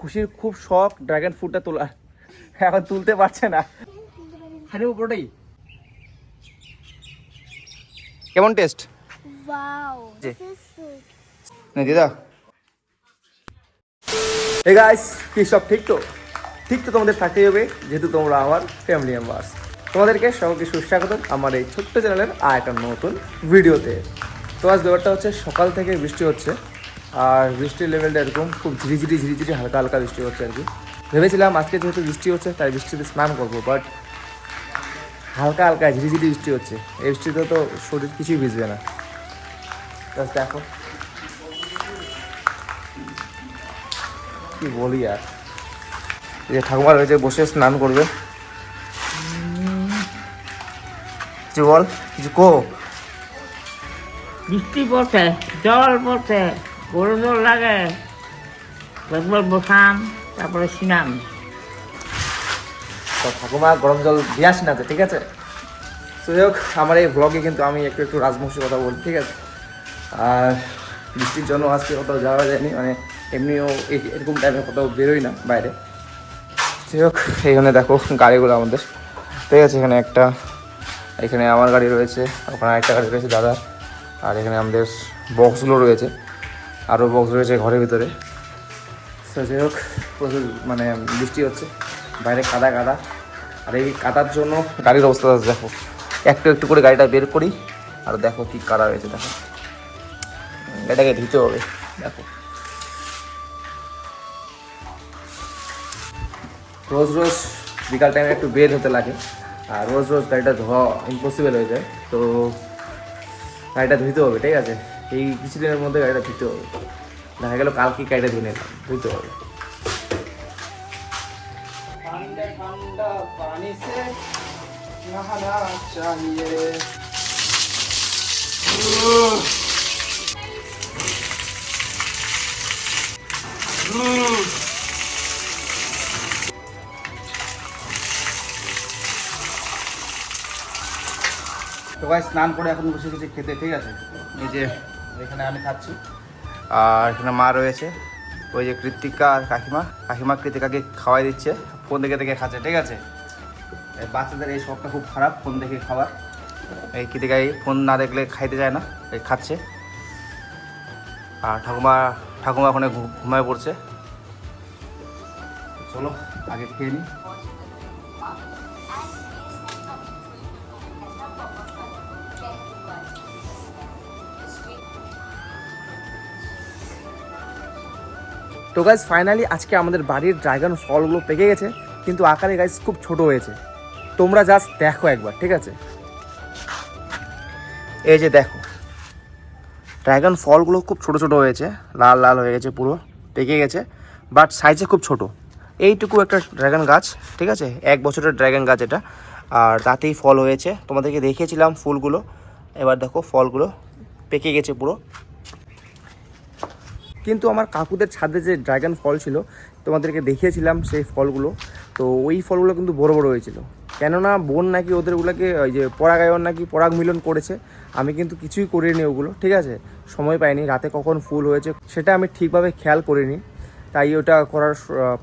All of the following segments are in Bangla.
খুশির খুব শখ ড্রাগন ফ্রুটটা তোলা, এখন তুলতে পারছে না। খালি পুরোটাই কেমন test? Wow, this is sweet. না দিদা। এই গাইস, কি সব ঠিক তো? ঠিক তো তোমাদের থাকতেই হবে, যেহেতু তোমরা আমার ফ্যামিলি মেম্বার্স। তোমাদেরকে সকলকে সুস্বাগতম আমার এই ছোট্ট চ্যানেলের আর একটা নতুন ভিডিওতে। তো আজ ব্যাপারটা হচ্ছে সকাল থেকে বৃষ্টি হচ্ছে, আর বৃষ্টির লেভেলটা এরকম খুব ঝিরিঝিরি হালকা হালকা বৃষ্টি হচ্ছে আর কি। ভেবেছিলাম আজকে যেহেতু বৃষ্টি হচ্ছে তাই বৃষ্টিতে স্নান করবো, বাট হালকা হালকা ঝিরিঝিরি বৃষ্টি হচ্ছে। এই বৃষ্টিতে তো শরীর কিছুই ভিজবে না। জাস্ট দেখো কি বলি আর। এই যে ঠাকুমা রয়েছে বসে স্নান করবে, কিছু বল, কিছু কো। বৃষ্টি পড়ছে, জল পড়ছে, গরু জল লাগে, একবার বসান তারপরে স্নান। তো ঠাকুমা গরম জল দিয়ে আসি না তো, ঠিক আছে। তো যাই হোক, আমার এই ব্লগে কিন্তু আমি একটু রাজবংশী কথা বলি, ঠিক আছে। আর বৃষ্টির জন্য আজকে কোথাও যাওয়া যায়নি, মানে এমনিও এরকম টাইমে কোথাও বেরোই না বাইরে। যাই হোক, এইখানে দেখো গাড়িগুলো আমাদের, ঠিক আছে। এখানে আমার গাড়ি রয়েছে, ওখানে একটা গাড়ি রয়েছে দাদার, আর এখানে আমাদের বক্সগুলো রয়েছে, আরও বক্স রয়েছে ঘরের ভিতরে। তো যাই হোক, প্রচুর মানে বৃষ্টি হচ্ছে, বাইরে কাদা কাদা। আর এই কাদার জন্য গাড়ির অবস্থা দেখো, একটু একটু করে গাড়িটা বের করি, আর দেখো কি কাদা হয়েছে। দেখো গাড়িটাকে ধুতে হবে। দেখো রোজ রোজ বিকাল টাইমে একটু বের হতে লাগে, আর রোজ রোজ গাড়িটা ধোয়া ইম্পসিবল হয়ে যায়। তো গাড়িটা ধুইতে হবে, ঠিক আছে। এই কিছুদিনের মধ্যে গাড়িটা ধুতে হবে। দেখা গেল কালকে গাড়িটা ধুয়ে নিলাম, ধুইতে হবে। ঠান্ডা ঠান্ডা পানি সে নহানা চাহিয়ে। তো ভাই স্নান করে এখন বসে গেছি খেতে, ঠিক আছে। এই যে এখানে আমি খাচ্ছি, আর এখানে মা রয়েছে, ওই যে কৃতিকা আর কাকিমা কৃতিকাকে খাওয়াই দিচ্ছে, ফোন দেখে দেখে খাচ্ছে, ঠিক আছে। বাচ্চাদের এই শখটা খুব খারাপ, ফোন দেখে খাওয়ার। এই কৃতিকাই ফোন না দেখলে খাইতে যায় না, এই খাচ্ছে। আর ঠাকুমা ওখানে ঘুমায় পড়ছে। চলো আগে খেয়ে নিই। তো গাইজ ফাইনালি আজকে আমাদের বাড়ির ড্রাগন ফলগুলো পেকে গেছে, কিন্তু আকারে গাইজ খুব ছোট হয়েছে। তোমরা জাস্ট দেখো একবার, ঠিক আছে। এই যে দেখো ড্রাগন ফলগুলো খুব ছোট ছোট হয়েছে, লাল লাল হয়ে গেছে, পুরো পেকে গেছে, বাট সাইজে খুব ছোট। এইটুকু একটা ড্রাগন গাছ, ঠিক আছে, 1 বছরের ড্রাগন গাছ এটা, আর তাতেই ফল হয়েছে। তোমাদেরকে দেখিয়েছিলাম ফুলগুলো, এবার দেখো ফলগুলো পেকে গেছে পুরো। কিন্তু আমার কাকুদের ছাদে যে ড্রাগন ফল ছিল তোমাদেরকে দেখিয়েছিলাম সেই ফলগুলো, তো ওই ফলগুলো কিন্তু বড় বড় হয়েছিল। কেননা বোন নাকি ওদেরগুলোকে ওই যে পরাগায়ন নাকি পরাগ মিলন করেছে। আমি কিন্তু কিছুই করিনি ওগুলো, ঠিক আছে। সময় পাইনি, রাতে কখন ফুল হয়েছে সেটা আমি ঠিকভাবে খেয়াল করিনি, তাই ওটা করার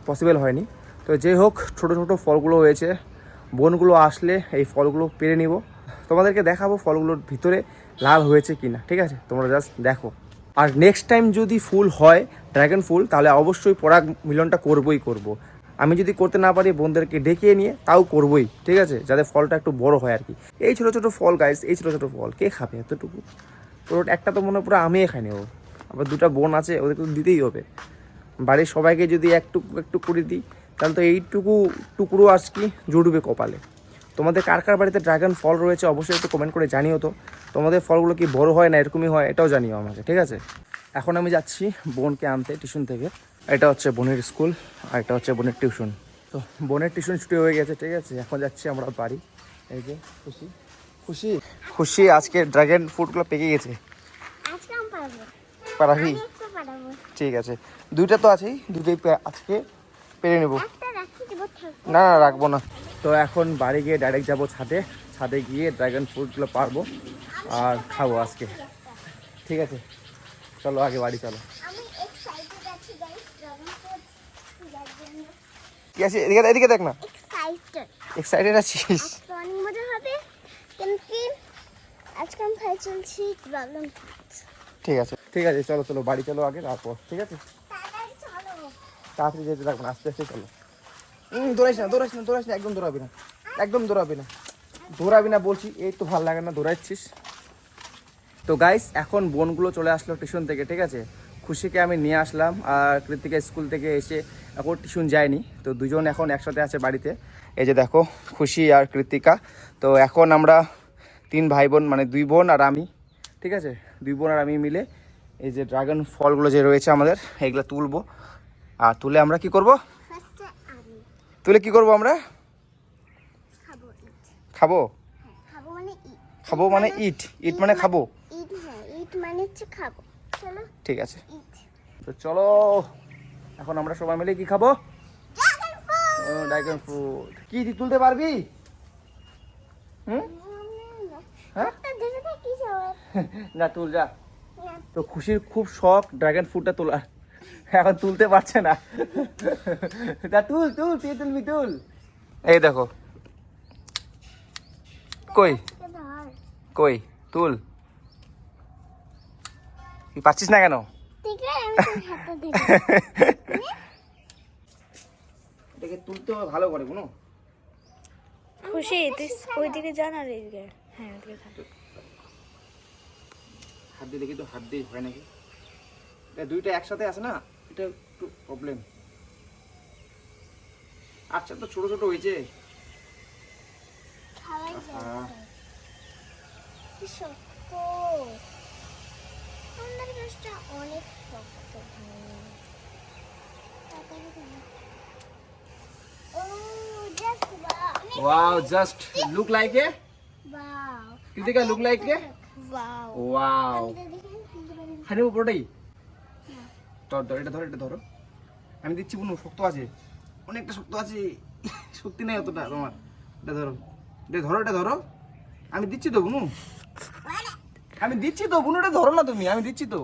পসিবল হয়নি। তো যাই হোক, ছোটো ছোটো ফলগুলো হয়েছে, বোনগুলো আসলে এই ফলগুলো পেরে নিব, তোমাদেরকে দেখাবো ফলগুলোর ভিতরে লাল হয়েছে কি না, ঠিক আছে। তোমরা জাস্ট দেখো। আর নেক্সট টাইম যদি ফুল হয় ড্রাগন ফুল, তাহলে অবশ্যই পরাগ মিলনটা করব। আমি যদি করতে না পারি বোনদেরকে ডেকে নিয়ে তাও করবই, ঠিক আছে, যাতে ফলটা একটু বড় হয় আর কি। এই ছোটো ছোটো ফল গাইস, এই ছোটো ছোটো ফল কে খাবে এতটুকু? পুরো একটা তো মনে হয় পুরো আমিই খাই নেবো, আবার 2টা বোন আছে, ওদেরকে তো দিতেই হবে। বাড়ির সবাইকে যদি একটু করে দিই, তাহলে তো এইটুকু টুকরো আজ কি জুড়বে কপালে। তোমাদের কার কার বাড়িতে ড্রাগন ফল রয়েছে অবশ্যই একটু কমেন্ট করে জানিও তো। তোমাদের ফলগুলো কি বড় হয় না এরকমই হয়, এটাও জানিও আমাকে, ঠিক আছে। এখন আমি যাচ্ছি বোনকে আনতে টিউশন থেকে। এটা হচ্ছে বোনের স্কুল, আর এটা হচ্ছে বোনের টিউশন। তো বোনের টিউশন ছুটি হয়ে গেছে, ঠিক আছে। এখন যাচ্ছি আমরা বাড়ি। এই যে খুশি আজকে ড্রাগন ফ্রুটগুলো পেকে গেছে। আজকে আমি পারবো। পারাবি? আমি একটু পারবো। ঠিক আছে, 2টা তো আছেই, 2টাই আজকে পেরে নেবো। একটা রাখি দিব, থাকবো। না রাখবো না। তো এখন বাড়ি গিয়ে ডাইরেক্ট যাবো ছাদে গিয়ে ড্রাগন ফ্রুটগুলো পারবো আর খাবো আজকে, ঠিক আছে। চলো আগে বাড়ি চলো। আমি এক্সাইটেড আছি গাইস, ড্রাগন ফ্রুট কি আছে এদিকে এদিকে দেখ না, এক্সাইটেড। এক্সাইটেড আছিস? আজকে অনেক মজা হবে, কিন্তু আজকে আমি খাই চলছি ড্রাগন ফ্রুট। ঠিক আছে ঠিক আছে, চলো চলো বাড়ি চলো আগে, তারপর ঠিক আছে। তাড়াতাড়ি চলো। তাড়াতাড়ি যেতে থাকবো না, আস্তে আস্তে চলো। দৌড়াইস না দৌড়াইস না দৌড়াইস না, একদম দৌড়াবি না, একদম দৌড়াবি না, দৌড়াবি না বলছি। এই তো ভালো লাগে না দৌড়াচ্ছিস। তো গাইস এখন বোনগুলো চলে আসলো টিউশন থেকে, ঠিক আছে। খুশিকে আমি নিয়ে আসলাম, আর কৃতিকা স্কুল থেকে এসে এখন টিউশন যায়নি, তো দুজন এখন একসাথে আছে বাড়িতে। এই যে দেখো খুশি আর কৃতিকা। তো এখন আমরা 3 ভাই বোন, মানে 2 বোন আর আমি, ঠিক আছে, 2 বোন আর আমি মিলে এই যে ড্রাগন ফলগুলো যে রয়েছে আমাদের, এইগুলো তুলবো। আর তুলে আমরা কি করব? ফার্স্টে আমি তুলে কি করব আমরা? খাবো ইট। খাবো? খাবো মানে ইট। খাবো মানে ইট, ইট মানে খাবো। ইট, হ্যাঁ ইট মানে হচ্ছে খাবো। চলো ঠিক আছে, ইট। তো চলো এখন আমরা সবাই মিলে কি খাবো? Dragon fruit. Dragon fruit. কি তুই তুলতে পারবি? হুম, হ্যাঁ হাতটা ধরে থাকি সবাই। না তুল যা। তো খুশির খুব শখ ড্রাগন ফ্রুটটা তোলার, এখন তুলতে পারছে না। তা তুল তুল, তুই তুলবি তুল। এই দেখো, কই ধর। কই তুল, তুই পাচ্ছিস না কেন? ঠিক আছে আমি তোর হাতটা ধরে। এটাকে তুলতে হবে ভালো করে কোনো। খুশি তুই ওইদিকে যা না রেগে, হ্যাঁ ওইদিকে যা। হাত দিয়ে দেখি তো, হাত দিয়ে হয় নাকি। এটা দুইটা একসাথে আছে না, এটা একটু প্রবলেম। আচ্ছা তো ছোট ছোট হয়েছে। খাওয়াই আহ, যাচ্ছে। কি শক্ত। আমার গাছটা অনেক শক্ত ভাই। তাড়াতাড়ি করো। Oh just wow. wow, just look like a wow. Kritika, look like a wow. wow। আমি তো দেখে ফেলতে পারি না। হারিব পুরোটাই। ধর ধর, এটা ধরো, এটা ধরো। আমি দিচ্ছি বুনু, শক্ত আছে, অনেকটা শক্ত আছে। শক্তি নেই অতটা তোমার। এটা ধরো, এটা ধরো, এটা ধরো। আমি দিচ্ছি তো বুনু, আমি দিচ্ছি তো বুনু, এটা ধরো না তুমি, আমি দিচ্ছি তো,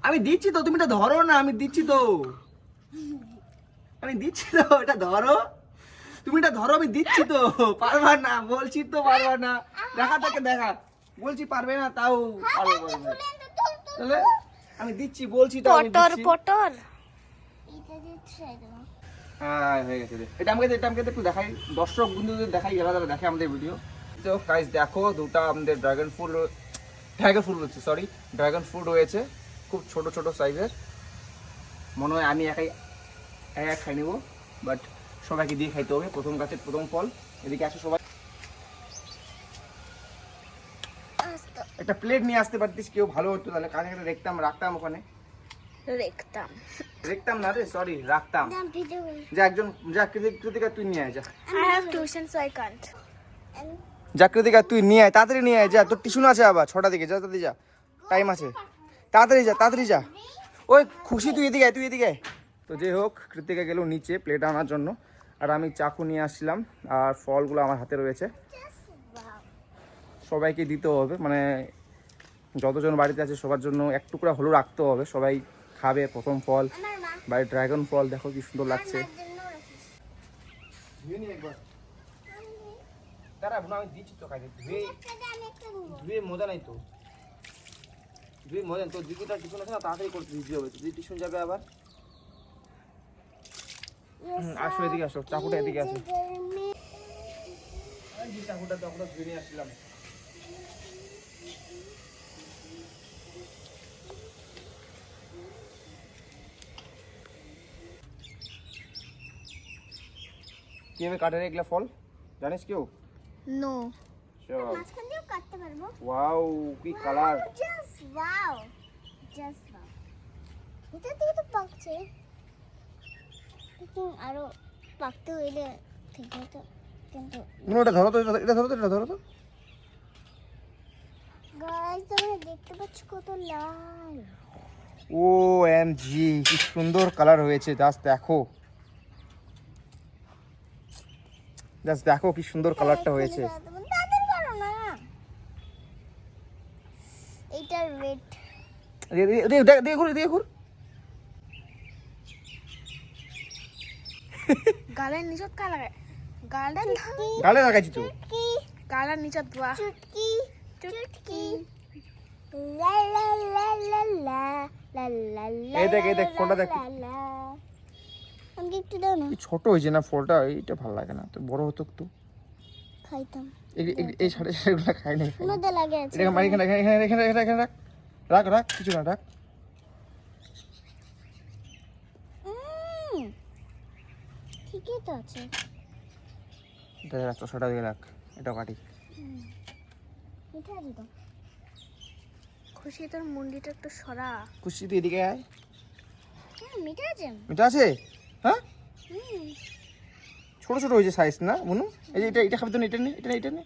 আমি দিচ্ছি তো, তুমি এটা ধরো না, আমি দিচ্ছি তো, আমি দিচ্ছি তো, এটা ধরো, তুমি এটা ধরো, আমি দিচ্ছি তো। পারবা না বলছি তো, পারবা না। দেখা তাকে দেখা, বলছি পারবে না, তাও পারবে বলবে। তাহলে আমি দিচ্ছি, বলছি তো আমি পটর দিচ্ছি। পটর এটা দিয়ে ট্রাই দাও। হ্যাঁ হয়ে গেছে রে। এটা আমাকে একটু দেখাই, দর্শক বন্ধুদের দেখাই, যারা যারা দেখে আমাদের ভিডিও। তো গাইস দেখো, দুটো আমাদের ড্রাগন ফ্রুট হচ্ছে, সরি ড্রাগন ফ্রুট হয়েছে, খুব ছোট ছোট সাইজের। মনে হয় আমি একাই এক খাই নেবো, বাট সবাইকে দিয়ে খাইতে হবে, প্রথম গাছের প্রথম ফল। এদিকে আসো সবাই, আস্তে একটা প্লেট নিয়ে আসতে পারতিস, কেউ ভালো হতো, তাহলে কাছে কাছে রাখতাম ওখানে। রেখতাম। রাখতাম না রে, সরি রাখতাম। দাম ভিডিও করি। যা একজন, যা কৃতিকা তুই নিয়ে আয়, যা I have tuition so I can't. যা কৃতিকা তুই নিয়ে আয়, তাড়াতাড়ি নিয়ে আয়, যা তোর টিউশন আছে আবার 6টার দিকে, যা তাড়াতাড়ি যা, টাইম আছে, তাড়াতাড়ি যা, তাড়াতাড়ি যা। ওই খুশি তুই এদিকে আয়, তুই এদিকে আয়। তো যাই হোক, কৃতিকা গেল নিচে প্লেট আনার জন্য, আর আমি চাকু নিয়ে আসছিলাম, আর ফলগুলো আমার হাতে রয়েছে। সবাইকে দিতে হবে, মানে যতজন বাড়িতে আছে সবার জন্য এক টুকরা হলেও রাখতে হবে, সবাই খাবে প্রথম ফল। আমার মা বাড়ির ড্রাগন ফল দেখো কি সুন্দর লাগছে। মার জন্য রাখিস। ধুয়ে নি একবার, দাঁড়া বোন, আমি দিচ্ছি তো খাইতে। ধুয়ে একটা দে, আমি একটা নেবো। ধুয়ে মজা নাই তো, ধুয়ে মজা নেই। তোর দিদিটা টিউশন আছে না, তাড়াতাড়ি করতে দিতে হবে, দিদি টিউশন যাবে আবার। আসো এদিকে আসো, চাকুটা এদিকে আসো। চাকুটা ধুয়ে নিয়ে আসছিলাম। কিভাবে কাটে রে এগুলা ফল, জানিস কেউ? No. চল, মাঝখান দিয়েও কাটতে পারবো। ওয়াও কি colour. Just wow. Just wow. এটা থেকে তো পাকছে। কিন্তু আরো পাকতে হইলে ঠিক হতো, কিন্তু এটা ধরো তো, এটা ধরো তো, এটা ধরো তো। গাইস তোমরা দেখতে পাচ্ছ কত লাল। ও এম জি, কি সুন্দর কালার হয়েছে, জাস্ট দেখো, জাস্ট দেখো কি সুন্দর কালারটা হয়েছে। তাদের পারো না। এইটা রেড। দিয়ে ঘুর, দিয়ে ঘুর। গালের নিচত কা লাগে গালের গালে লাগাইছি তো। চুটকি গালের নিচত দোয়া চুটকি চুটকি লা লা লা লা লা লা লা লা এই দেখ, এই দেখ, ফলটা দেখ। লা লা। আমাকে একটু দাও না, এই ছোট হয়েছে না ফলটা, এইটা ভালো লাগে না, তো বড় হতো একটু। খাইতাম। এই সাড়ে সাড়েগুলো খাই না। মধ্যে লাগে আছে এটা মারি, এখানে এখানে এখানে এখানে এখানে রাখ, রাখ রাখ, কিছু না, রাখ। ঠিকই তো আছে। এটা রাখ, চশাটা দিয়ে রাখ, এটা কাটি। মিঠা আছে তো। খুশি তোর মুন্ডিটা একটু সরা। খুশি তুই এদিকে আয়। মিঠা আছে। মিঠা আছে? হ্যাঁ, ছোট ছোট হয়েছে সাইজ না মনু? এই যে এটা, এটা খাবি তো না, এটা নে, এটা নে, এটা নে।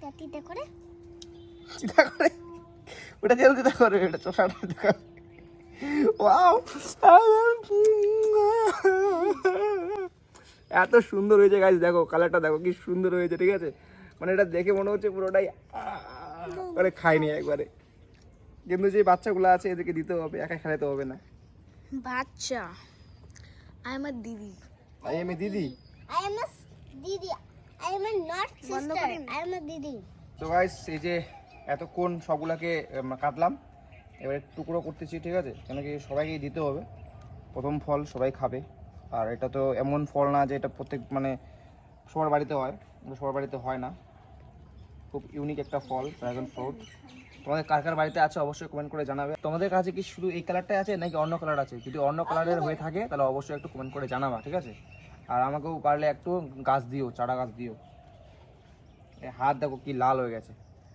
কাটিটা করে চিন্তা করে ওটা কেন চিন্তা করে, এটা চশাটা দেখা। ওয়াও, এত সুন্দর হয়েছে গাইস, দেখো কালারটা দেখো কি সুন্দর হয়েছে, ঠিক আছে? মানে এটা দেখে মনে হচ্ছে পুরোটাই মানে খাইনি একবারে, কিন্তু যে বাচ্চাগুলো আছে এদেরকে দিতে হবে, একা খেলাতে হবে না। বাচ্চা আমার দিদি তাই আমি দিদি। I am a দিদি, I am a not বন্ধ sister, করেন। I am a দিদি। তো গাইস এই যে এতক্ষণ সবগুলাকে কাটলাম, এবারে টুকরো করতেছি, ঠিক আছে? কেন কি সবাইকে দিতে হবে, প্রথম ফল সবাই খাবে। আর এটা তো এমন ফল না যে এটা প্রত্যেক মানে সবার বাড়িতে হয়, সবার বাড়িতে হয় না, খুব ইউনিক একটা ফল ড্রাগন ফ্রুট। তোমাদের কার কার বাড়িতে আছে অবশ্যই কমেন্ট করে জানাবে। তোমাদের কাছে কি শুধু এই কালারটাই আছে নাকি অন্য কালার আছে? যদি অন্য কালারের হয়ে থাকে তাহলে অবশ্যই একটু কমেন্ট করে জানাবা, ঠিক আছে? আর আমাকেও পারলে একটু গাছ দিও, চারা গাছ দিও। এই হাত দেখো কি লাল হয়ে গেছে,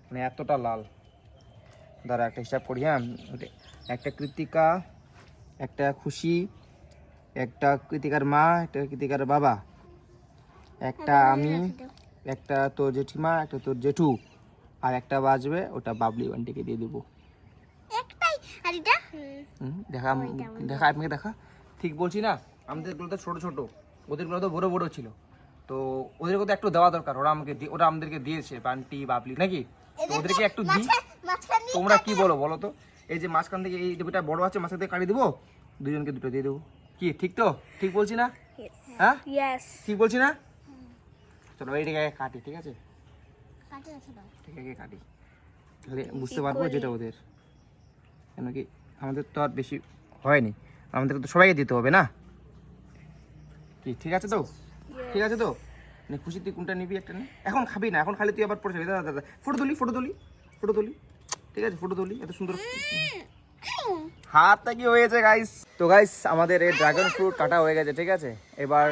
মানে এতটা লাল। দাঁড়া একটা হিসাব করি, হ্যাঁ। একটা কৃতিকা, একটা খুশি, একটা কৃতিকার মা, একটা কৃতিকার বাবা, একটা আমি, একটা তোর জেঠিমা, একটা তোর জেঠু, আর একটা বাজবে, ওটা বাবলি বান্টিকে দিয়ে দেবো। একটাই আর এটা দেখা দেখা আপনাকে দেখা, ঠিক বলছি না? আমাদেরগুলো তো ছোটো ছোটো, ওদেরগুলো তো বড়ো বড়ো ছিল, তো ওদেরকে তো একটু দেওয়া দরকার। ওরা আমাকে ওরা আমাদেরকে দিয়েছে বান্টি বাবলি নাকি, তো ওদেরকে একটু দিই। মাঝখান দিয়ে তোমরা কি বলো বলো তো? এই যে মাঝখান থেকে এই দুটা বড় আছে, মাঝখান থেকে কাটি দেবো, দুজনকে দুটো দিয়ে দেবো। কি ঠিক তো? ঠিক বলছি না? হ্যাঁ ইয়েস ঠিক বলছি না? চলো এইটাকে কাটি, ঠিক আছে? কাটে আছে দাও। ঠিক আছে কাটি, তাহলে বুঝতে পারবো যেটা ওদের। কেন কি আমাদের তো আর বেশি হয়নি, আমাদেরকে তো সবাইকে দিতে হবে না? কি ঠিক আছে তো? ঠিক আছে তো? মানে খুশি তুই কোনটা নিবি? একটা নে, এখন খাবি না, এখন খালি তুই আবার পড়ে যাবি। দাদা দাদা ফটো তুলি, ফটো তুলি, ফটো তুলি, ঠিক আছে? ফটো তুলি, এত সুন্দর হাতটা কি হয়েছে গাইস। তো গাইস আমাদের এই ড্রাগন ফ্রুট কাটা হয়ে গেছে, ঠিক আছে? এবার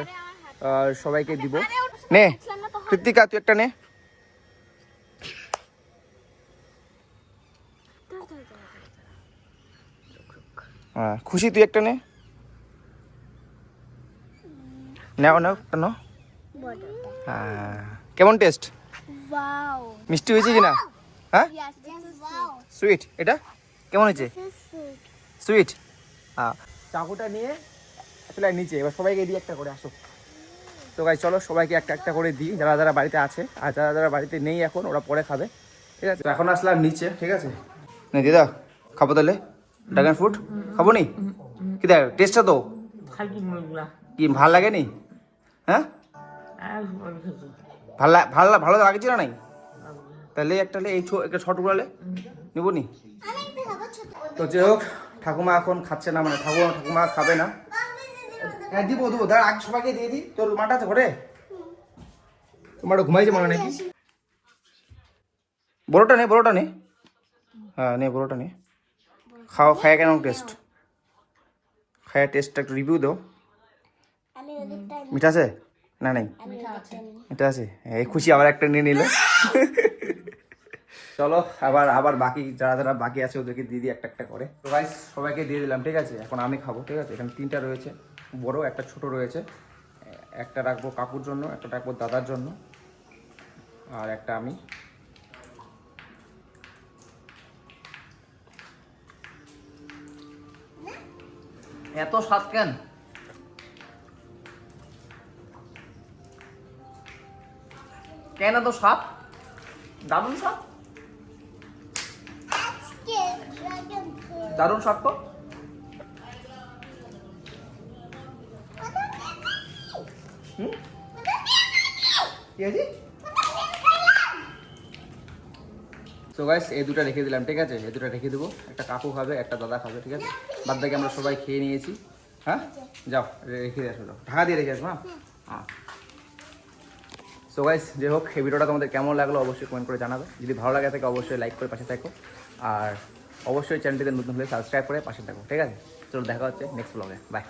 সবাইকে দিব। নে কৃতিকা তুই একটা নে। হ্যাঁ খুশি তুই একটা নে, নাও নাও একটা নাও। হ্যাঁ কেমন টেস্ট? ওয়াও, মিষ্টি হয়েছে কি না? হ্যাঁ yes this is wow, sweet, এটা কেমন হয়েছে? This is sweet. সুইট। হ্যাঁ চাকুটা নিয়ে আসলে নিচে, এবার সবাইকে দিই একটা করে, আসো। তো গাইস চলো সবাইকে একটা একটা করে দিই, যারা যারা বাড়িতে আছে, আর যারা যারা বাড়িতে নেই এখন ওরা পরে খাবে, ঠিক আছে? তো এখন আসলাম নিচে, ঠিক আছে? নে দিদা খাবো তাহলে ড্রাগন ফ্রুট, খাবো নি? কি দেখ টেস্টটা তো খালি মুরগা কি ভাল লাগে নি? হ্যাঁ ভালো লাগছে না? নাই তাহলে একটা এই একটা ছোট গুলালে নিবো নি? আমি একটু খাবো ছোট। তো যাই হোক ঠাকুমা এখন খাচ্ছে না, মানে ঠাকুমা খাবে না। হ্যাঁ দিব দেবো, দাঁড়া আগে সবাইকে দিয়ে দিই। তোর মাটা আছে ঘরে? তোমার ঘুমাইছে মনে নাকি? বড়োটা নে, বড়োটা নে। হ্যাঁ নে বড়োটা নে, খাও। খায় কেন টেস্ট? খায় টেস্টটা একটু রিভিউ দাও। আমি ওদিকটা মিঠা আছে না? নাই মিঠা আছে। এই খুশি আবার একটা নিয়ে নিল। চলো আবার বাকি যারা যারা বাকি আছে ওদেরকে দিয়ে দিই একটা একটা করে। তো গাইস সবাইকে দিয়ে দিলাম, ঠিক আছে? এখন আমি খাবো, ঠিক আছে? এখানে তিনটা রয়েছে, বড় একটা ছোট রয়েছে। একটা রাখবো কাকুর জন্য, একটা রাখবো দাদার জন্য, আর একটা আমি। এত স্বাদ কেন? কেন এত স্বাদ? দারুণ স্বাদ, আজকে ড্রাগন ফ্রুট। দারুণ স্বাদ তো। কি আছে? সো গাইস এই দুটো রেখে দিলাম, ঠিক আছে? এই দুটো রেখে দেবো, একটা কাকু খাবে, একটা দাদা খাবে, ঠিক আছে? বাদ বাকি আমরা সবাই খেয়ে নিয়েছি। হ্যাঁ যাও রেখে দিয়ে আসো, যাও ঢাকা দিয়ে রেখে আসবো। হ্যাঁ সো গাইস যে হোক, এই ভিডিওটা তোমাদের কেমন লাগলো অবশ্যই কমেন্ট করে জানাবে। যদি ভালো লাগে থাকে অবশ্যই লাইক করে পাশে থাকো, আর অবশ্যই চ্যানেলটিতে নতুন হলে সাবস্ক্রাইব করে পাশে থাকো, ঠিক আছে? চলো দেখা হচ্ছে নেক্সট ব্লগে, বাই।